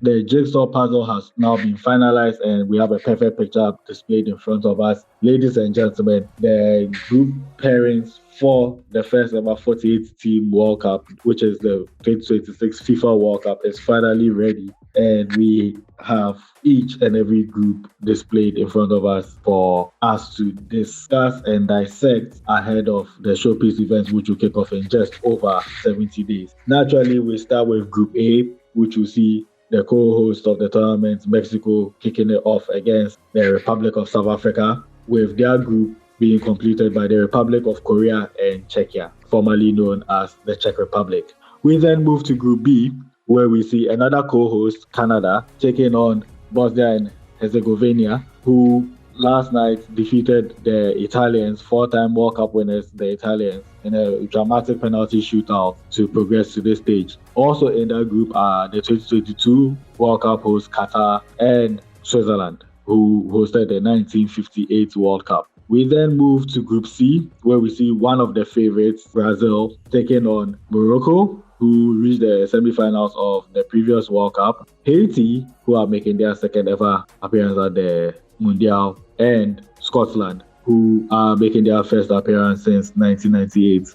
the jigsaw puzzle has now been finalized and we have a perfect picture displayed in front of us. Ladies and gentlemen, the group pairings for the first ever 48 team World Cup, which is the 2026 FIFA World Cup, is finally ready. And we have each and every group displayed in front of us for us to discuss and dissect ahead of the showpiece events, which will kick off in just over 70 days. Naturally, we start with Group A, which will see the co-host of the tournament, Mexico, kicking it off against the Republic of South Africa, with their group being completed by the Republic of Korea and Czechia, formerly known as the Czech Republic. We then move to Group B, where we see another co-host, Canada, taking on Bosnia and Herzegovina, who last night defeated the Italians, four-time World Cup winners, the Italians, in a dramatic penalty shootout to progress to this stage. Also in that group are the 2022 World Cup host Qatar and Switzerland, who hosted the 1958 World Cup. We then move to Group C, where we see one of the favorites, Brazil, taking on Morocco, who reached the semi-finals of the previous World Cup, Haiti, who are making their second ever appearance at the Mundial, and Scotland, who are making their first appearance since 1998.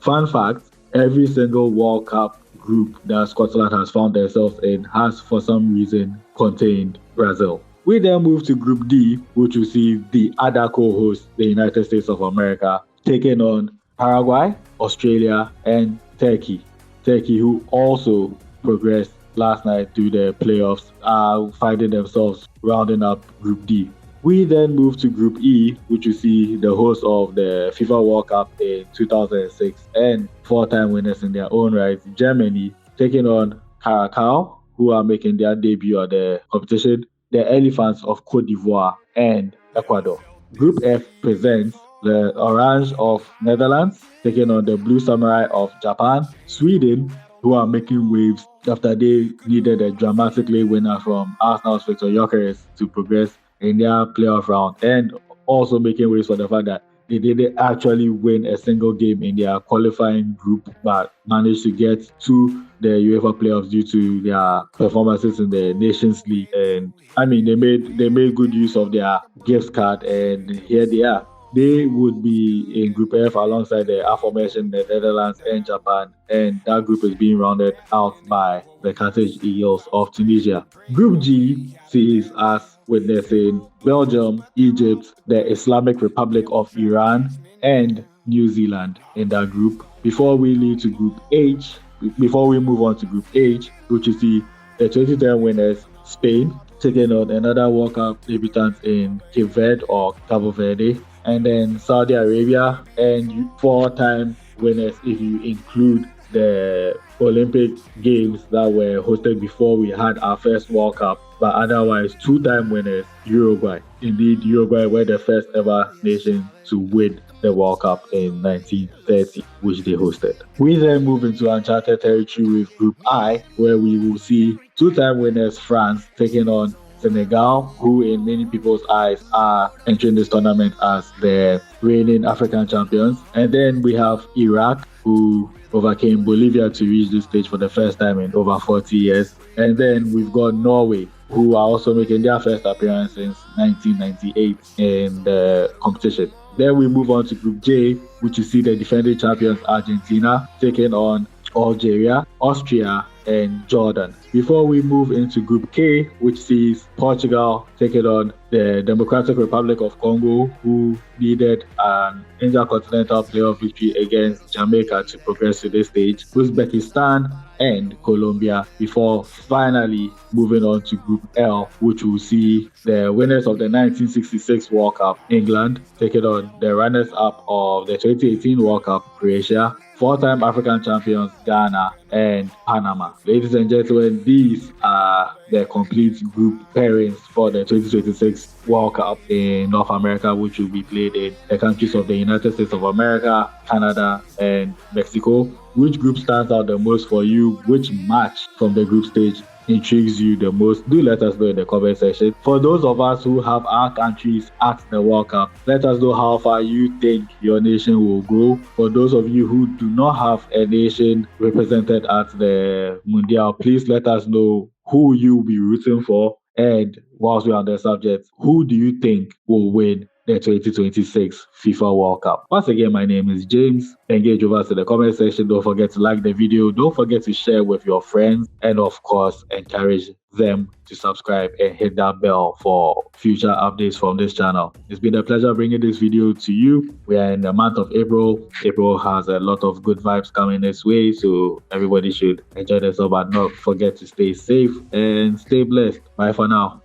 Fun fact, every single World Cup group that Scotland has found themselves in has for some reason contained Brazil. We then move to Group D, which will see the other co-host, the United States of America, taking on Paraguay, Australia, and Turkey. Turkey, who also progressed last night through the playoffs, are finding themselves rounding up Group D. We then move to Group E, which you see the host of the FIFA World Cup in 2006 and four-time winners in their own right, Germany, taking on Curacao, who are making their debut at the competition, the Elephants of Cote d'Ivoire, and Ecuador. Group F presents the Orange of Netherlands, taking on the Blue Samurai of Japan, Sweden, who are making waves after they needed a dramatic late winner from Arsenal's Victor Gyökeres to progress in their playoff round, and also making waves for the fact that they didn't actually win a single game in their qualifying group, but managed to get to the UEFA playoffs due to their performances in the Nations League. And I mean, they made good use of their gift card, and here they are. They would be in Group F alongside the aforementioned the Netherlands and Japan, and that group is being rounded out by the Carthage Eagles of Tunisia. Group G sees us witnessing Belgium, Egypt, the Islamic Republic of Iran, and New Zealand in that group. Before we move on to Group H, which is the 2010 winners, Spain, taking on another World Cup debutant in Cape Verde or Cabo Verde, and then Saudi Arabia, and four-time winners if you include the Olympic Games that were hosted before we had our first World Cup, but otherwise two-time winners, Uruguay. Indeed, Uruguay were the first ever nation to win the World Cup in 1930, which they hosted. We then move into uncharted territory with Group I, where we will see two-time winners France taking on Senegal, who in many people's eyes are entering this tournament as the reigning African champions. And then we have Iraq, who overcame Bolivia to reach this stage for the first time in over 40 years. And then we've got Norway, who are also making their first appearance since 1998 in the competition. Then we move on to Group J, which you see the defending champions Argentina taking on Algeria, Austria, and Jordan. Before we move into Group K, which sees Portugal taking on the Democratic Republic of Congo, who needed an intercontinental playoff victory against Jamaica to progress to this stage, Uzbekistan, and Colombia, before finally moving on to Group L, which will see the winners of the 1966 World Cup, England, taking on the runners-up of the 2018 World Cup, Croatia, four-time African champions Ghana, and Panama. Ladies and gentlemen, these are the complete group pairings for the 2026 World Cup in North America, which will be played in the countries of the United States of America, Canada, and Mexico. Which group stands out the most for you? Which match from the group stage intrigues you the most? Do let us know in the comment section. For those of us who have our countries at the World Cup, let us know how far you think your nation will go. For those of you who do not have a nation represented at the Mundial, please let us know who you'll be rooting for. And whilst we're on the subject, who do you think will win the 2026 FIFA World Cup? Once again, my name is James. Engage with us in the comment section. Don't forget to like the video. Don't forget to share with your friends. And of course, encourage them to subscribe and hit that bell for future updates from this channel. It's been a pleasure bringing this video to you. We are in the month of April. April has a lot of good vibes coming this way, so everybody should enjoy themselves, but not forget to stay safe and stay blessed. Bye for now.